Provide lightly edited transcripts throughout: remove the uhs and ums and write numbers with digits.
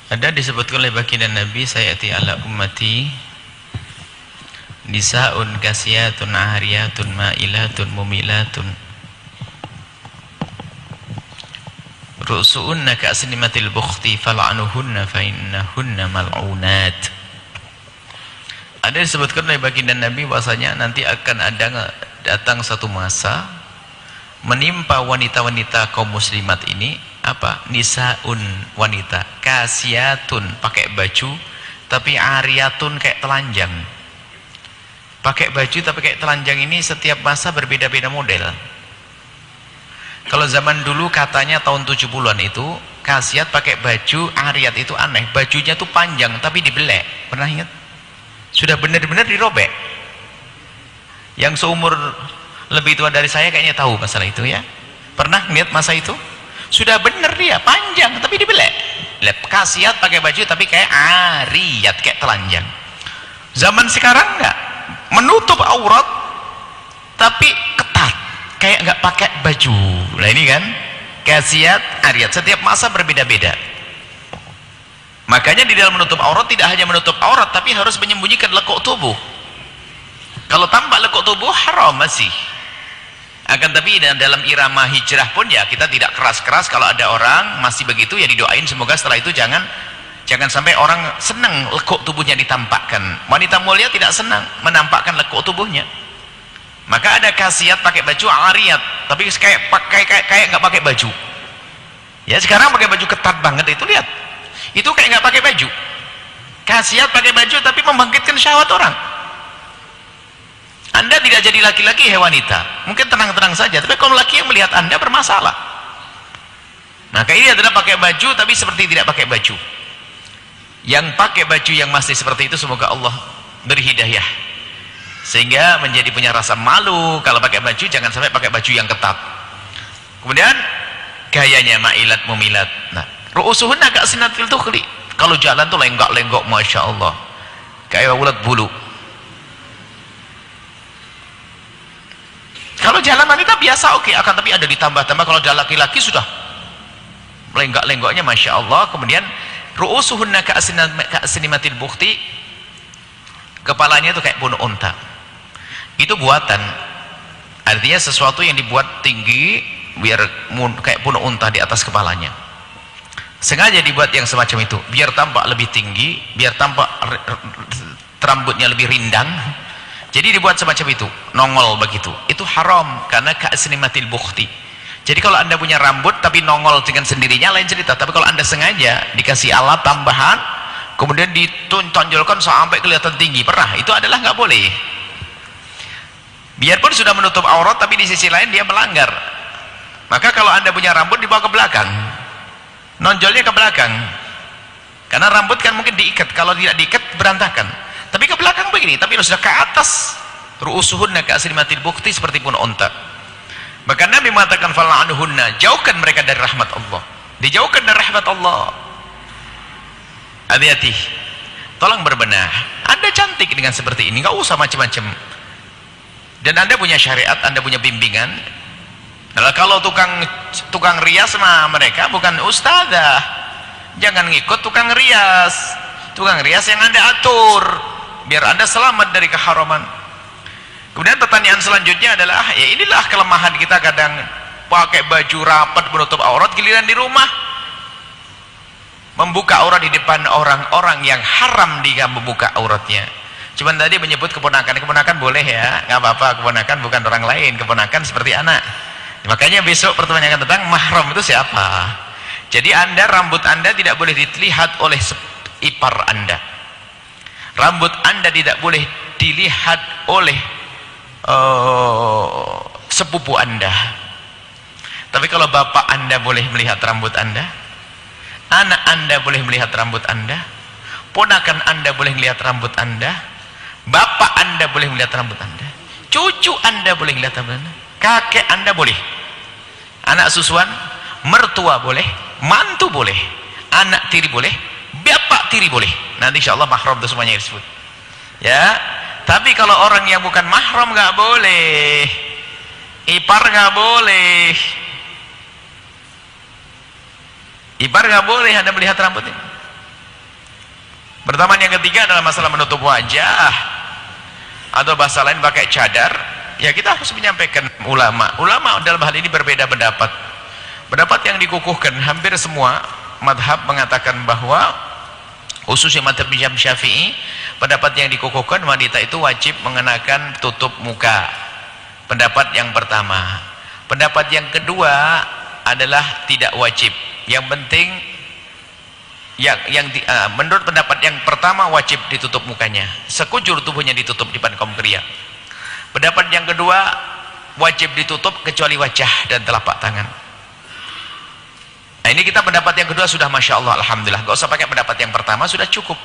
Ada disebutkan oleh baginda Nabi, sayati ala ummati nisaun kasiyatun ahriyatun ma'ilatun mumilatun ru'su'unna ka'asnimatil bukhti fal'anuhunna fa'innahunna mal'unat. Ada disebutkan oleh baginda Nabi bahwasanya nanti akan ada datang satu masa menimpa wanita-wanita kaum muslimat ini apa? Nisaun, wanita kasiyatun, pakai baju tapi ariyatun, kayak telanjang. Pakai baju tapi kayak telanjang ini setiap masa berbeda-beda model. Kalau zaman dulu katanya tahun 70-an itu kasiyat pakai baju, ariyat itu aneh, bajunya tuh panjang tapi dibelek. Pernah ingat? Sudah benar-benar dirobek. Yang seumur lebih tua dari saya kayaknya tahu masalah itu ya. Pernah lihat masa itu? Sudah benar dia panjang tapi dibelek. Kasiyat pakai baju tapi kayak ariyat, kayak telanjang. Zaman sekarang enggak, menutup aurat tapi ketat, kayak enggak pakai baju. Nah ini kan kasiyat, ariyat, setiap masa berbeda-beda. Makanya di dalam menutup aurat tidak hanya menutup aurat tapi harus menyembunyikan lekuk tubuh. Kalau tampak lekuk tubuh haram masih. Akan tapi dalam irama hijrah pun ya kita tidak keras-keras. Kalau ada orang masih begitu ya didoain semoga setelah itu jangan sampai orang senang lekuk tubuhnya ditampakkan. Wanita mulia tidak senang menampakkan lekuk tubuhnya. Maka ada kasiyat pakai baju ariyat tapi kayak nggak pakai baju. Ya sekarang pakai baju ketat banget itu, lihat. Itu kayak nggak pakai baju. Kasiyat pakai baju tapi membangkitkan syahwat orang. Anda tidak jadi laki-laki, wanita mungkin tenang-tenang saja, tapi kalau laki yang melihat Anda bermasalah. Maka ini adalah pakai baju tapi seperti tidak pakai baju. Yang pakai baju yang masih seperti itu semoga Allah beri hidayah sehingga menjadi punya rasa malu. Kalau pakai baju jangan sampai pakai baju yang ketat. Kemudian gayanya ma'ilat mumilat. Nah, ru'usuhunna ka'asnatil tukhli. Kalau jalan tuh lenggak-lenggok, masya Allah, kayak ulat bulu. Kalau jalan wanita biasa oke, akan tapi ada ditambah-tambah kalau ada laki-laki sudah lenggak-lenggoknya masya Allah. Kemudian ru'usuhunna ka'asnimatil bukhti, kepalanya itu kayak punuk unta. Itu buatan, artinya sesuatu yang dibuat tinggi biar kayak punuk unta di atas kepalanya. Sengaja dibuat yang semacam itu biar tampak lebih tinggi, biar tampak rambutnya lebih rindang. Jadi dibuat semacam itu, nongol begitu. Itu haram karena ka'asnimatil bukhti. Jadi kalau Anda punya rambut tapi nongol dengan sendirinya lain cerita. Tapi kalau Anda sengaja dikasih alat tambahan kemudian ditonjolkan sampai kelihatan tinggi, pernah, itu adalah nggak boleh. Biarpun sudah menutup aurat tapi di sisi lain dia melanggar. Maka kalau Anda punya rambut dibawa ke belakang, nonjolnya ke belakang. Karena rambut kan mungkin diikat, kalau tidak diikat berantakan. Tapi ke belakang begini, tapi sudah ke atas. Ru'usuhunna ka'asnimatil bukhti, seperti pun unta. Maka Nabi mengatakan fal'anuhunna, jauhkan mereka dari rahmat Allah. Dijauhkan dari rahmat Allah. Hati-hati, tolong berbenah. Anda cantik dengan seperti ini, nggak usah macam-macam. Dan Anda punya syariat, Anda punya bimbingan. Kalau tukang rias mah mereka bukan ustazah. Jangan ngikut tukang rias. Tukang rias yang Anda atur biar Anda selamat dari keharaman. Kemudian pertanyaan selanjutnya adalah, ya inilah kelemahan kita, kadang pakai baju rapat menutup aurat, giliran di rumah membuka aurat di depan orang-orang yang haram dia membuka auratnya. Cuman tadi menyebut keponakan boleh ya, nggak apa-apa, keponakan bukan orang lain, keponakan seperti anak. Makanya besok pertanyaan tentang mahram itu siapa. Jadi rambut Anda tidak boleh dilihat oleh ipar Anda. Rambut Anda tidak boleh dilihat oleh sepupu Anda. Tapi kalau bapak Anda boleh melihat rambut Anda, anak Anda boleh melihat rambut Anda, ponakan Anda boleh melihat rambut Anda, bapak Anda boleh melihat rambut Anda, cucu Anda boleh melihat rambut Anda, kakek Anda boleh, anak susuan, mertua boleh, mantu boleh, anak tiri boleh, bapak tiri boleh. Nanti insya Allah mahram itu semuanya disebut ya. Tapi kalau orang yang bukan mahram nggak boleh, ipar nggak boleh, ipar nggak boleh Anda melihat rambutnya. Pertama, yang ketiga adalah masalah menutup wajah atau bahasa lain pakai cadar. Ya kita harus menyampaikan ulama dalam hal ini berbeda pendapat. Pendapat yang dikukuhkan hampir semua madhab mengatakan bahwa khususnya madhab Syafi'i, pendapat yang dikukuhkan wanita itu wajib mengenakan tutup muka. Pendapat yang pertama. Pendapat yang kedua adalah tidak wajib. Yang penting menurut pendapat yang pertama wajib ditutup mukanya, sekujur tubuhnya ditutup di depan kaum pria. Pendapat yang kedua wajib ditutup kecuali wajah dan telapak tangan. Nah, ini kita pendapat yang kedua sudah masya Allah, alhamdulillah, gak usah pakai pendapat yang pertama, sudah cukup.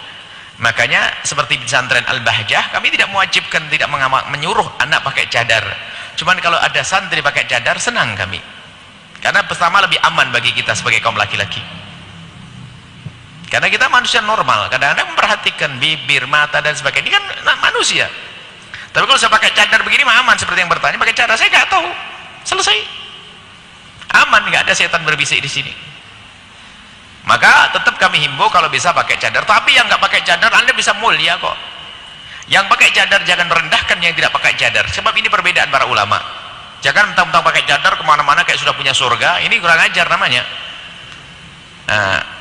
Makanya seperti di pesantren Al-Bahjah, kami tidak mewajibkan, tidak menyuruh anak pakai cadar. Cuman kalau ada santri pakai cadar, senang kami, karena pertama lebih aman bagi kita sebagai kaum laki-laki. Karena kita manusia normal, kadang-kadang memperhatikan bibir, mata dan sebagainya. Ini kan manusia. Tapi kalau saya pakai cadar begini mah aman, seperti yang bertanya pakai cadar, saya nggak tahu. Selesai. Aman, nggak ada setan berbisik di sini. Maka tetap kami himbau kalau bisa pakai cadar. Tapi yang nggak pakai cadar, Anda bisa mulia kok. Yang pakai cadar jangan merendahkan yang tidak pakai cadar. Sebab ini perbedaan para ulama. Jangan mentang-mentang pakai cadar kemana-mana kayak sudah punya surga. Ini kurang ajar namanya. Nah,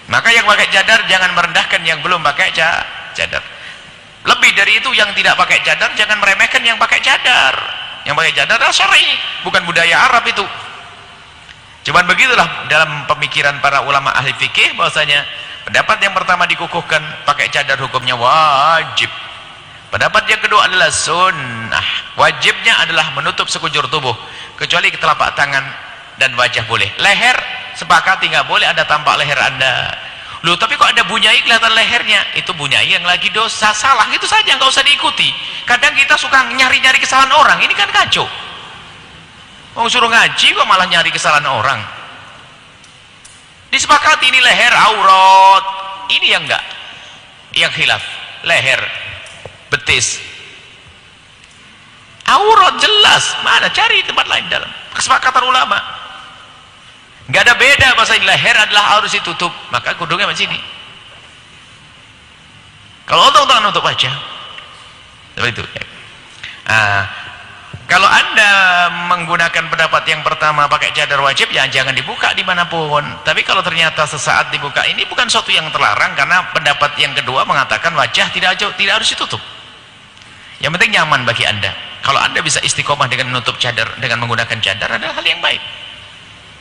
maka yang pakai cadar jangan merendahkan yang belum pakai cadar. Lebih dari itu, yang tidak pakai cadar jangan meremehkan yang pakai cadar. Yang pakai cadar adalah syar'i, bukan budaya Arab itu. Cuman begitulah dalam pemikiran para ulama ahli fikih, bahwasanya pendapat yang pertama dikukuhkan pakai cadar hukumnya wajib. Pendapat yang kedua adalah sunnah. Wajibnya adalah menutup sekujur tubuh kecuali telapak tangan dan wajah boleh. Leher sepakati nggak boleh ada tampak leher Anda. Loh, tapi kok ada bunyai kelihatan lehernya? Itu bunyai yang lagi dosa, salah, gitu saja, nggak usah diikuti. Kadang kita suka nyari-nyari kesalahan orang, ini kan kacau. Mau suruh ngaji kok malah nyari kesalahan orang. Disepakati ini leher aurat, ini yang enggak, yang khilaf. Leher, betis, aurat jelas, mana cari tempat lain dalam kesepakatan ulama. Nggak ada beda, bahasa leher adalah harus ditutup, maka kudungnya macam sini. Kalau untuk nutup wajah seperti itu. Kalau Anda menggunakan pendapat yang pertama pakai cadar wajib, ya jangan dibuka dimanapun. Tapi kalau ternyata sesaat dibuka, ini bukan suatu yang terlarang, karena pendapat yang kedua mengatakan wajah tidak harus ditutup. Yang penting nyaman bagi Anda. Kalau Anda bisa istiqomah dengan menutup cadar, dengan menggunakan cadar, adalah hal yang baik.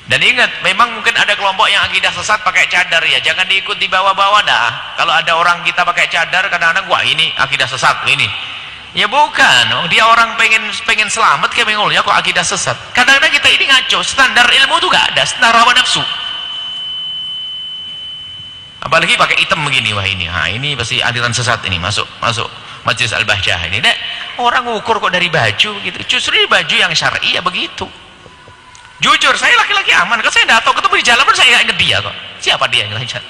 Dan ingat, memang mungkin ada kelompok yang akidah sesat pakai cadar, ya jangan diikut di bawah-bawah dah. Kalau ada orang kita pakai cadar, kadang-kadang wah ini akidah sesat ini. Ya bukan, dia orang pengen selamat kayak pengen ya kok akidah sesat. Kadang-kadang kita ini ngaco, standar ilmu tuh gak ada, standar hawa nafsu. Apalagi pakai hitam begini, wah ini, ini pasti aliran sesat ini, masuk Majelis Al-Bahjah ini. Nah, orang ukur kok dari baju gitu. Justru di baju yang syar'i ya begitu. Jujur, saya laki-laki aman. Kalau saya tidak tahu, ketemu di jalan pun saya ingat dia kok. Siapa dia yang lancar?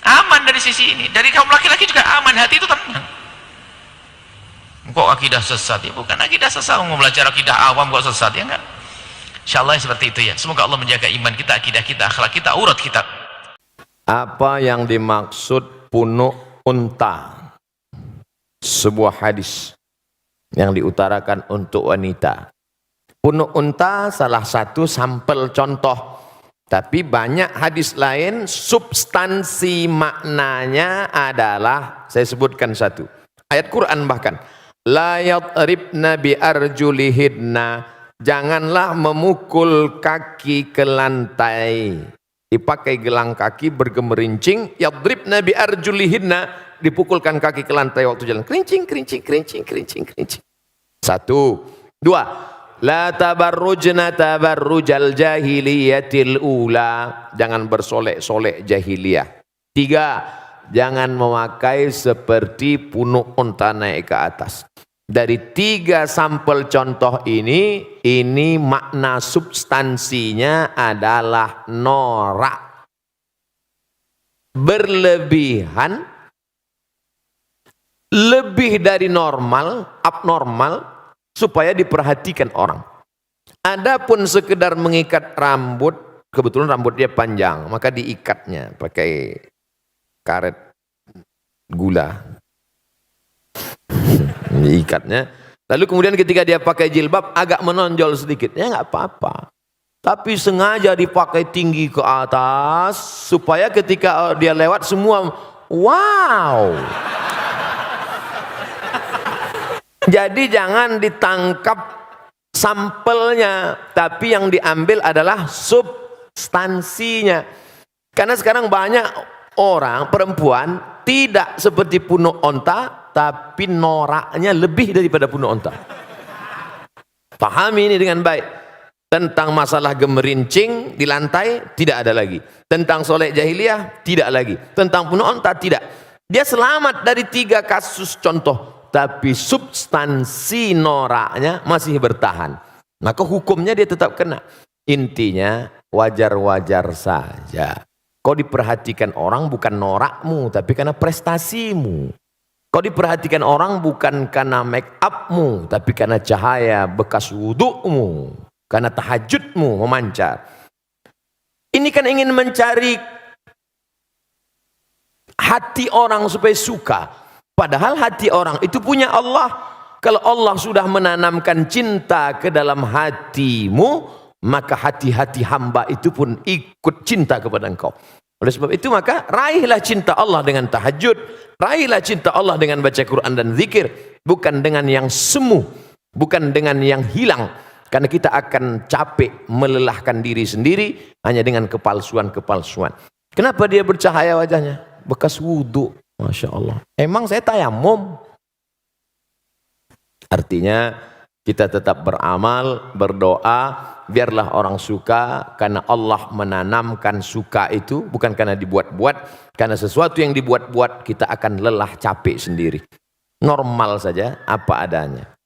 Aman dari sisi ini. Dari kaum laki-laki juga aman, hati itu tenang. Kok akidah sesat? Ya bukan akidah sesat. Mau belajar akidah awam kok sesat? Ya enggak. InsyaAllah seperti itu ya. Semoga Allah menjaga iman kita, akidah kita, akhlak kita, aurat kita. Apa yang dimaksud punuk unta? Sebuah hadis yang diutarakan untuk wanita. Punuk unta salah satu sampel contoh, tapi banyak hadis lain substansi maknanya adalah, saya sebutkan satu ayat Quran bahkan, la yadribna bi arjulihinna, janganlah memukul kaki ke lantai, dipakai gelang kaki bergemerincing, yadribna bi arjulihinna, dipukulkan kaki ke lantai waktu jalan, kerincing. Satu. Dua, la tabarrujna tabarrujal jahiliyatil ula, jangan bersolek-solek jahiliyah. Tiga, jangan memakai seperti punuk unta naik ke atas. Dari tiga sampel contoh ini makna substansinya adalah norak, berlebihan, lebih dari normal, abnormal, supaya diperhatikan orang. Adapun sekedar mengikat rambut, kebetulan rambut dia panjang, maka diikatnya pakai karet gula. Diikatnya. Lalu kemudian ketika dia pakai jilbab agak menonjol sedikit, ya nggak apa-apa. Tapi sengaja dipakai tinggi ke atas supaya ketika dia lewat semua wow. Jadi jangan ditangkap sampelnya, tapi yang diambil adalah substansinya. Karena sekarang banyak orang perempuan tidak seperti punuk onta, tapi noraknya lebih daripada punuk onta. Pahami ini dengan baik. Tentang masalah gemerincing di lantai tidak ada lagi. Tentang soleh jahiliyah tidak lagi. Tentang punuk onta tidak. Dia selamat dari 3 kasus contoh, tapi substansi noraknya masih bertahan. Maka hukumnya dia tetap kena. Intinya wajar-wajar saja. Kau diperhatikan orang bukan norakmu, tapi karena prestasimu. Kau diperhatikan orang bukan karena make upmu, tapi karena cahaya bekas wudukmu, karena tahajudmu memancar. Ini kan ingin mencari hati orang supaya suka. Padahal hati orang itu punya Allah. Kalau Allah sudah menanamkan cinta ke dalam hatimu, maka hati-hati hamba itu pun ikut cinta kepada engkau. Oleh sebab itu maka raihlah cinta Allah dengan tahajud, raihlah cinta Allah dengan baca Quran dan zikir, bukan dengan yang semu, bukan dengan yang hilang. Karena kita akan capek melelahkan diri sendiri hanya dengan kepalsuan-kepalsuan. Kenapa dia bercahaya wajahnya? Bekas wudhu. Masya Allah. Emang saya tayamum. Artinya kita tetap beramal, berdoa, biarlah orang suka, karena Allah menanamkan suka itu bukan karena dibuat-buat. Karena sesuatu yang dibuat-buat kita akan lelah, capek sendiri. Normal saja apa adanya.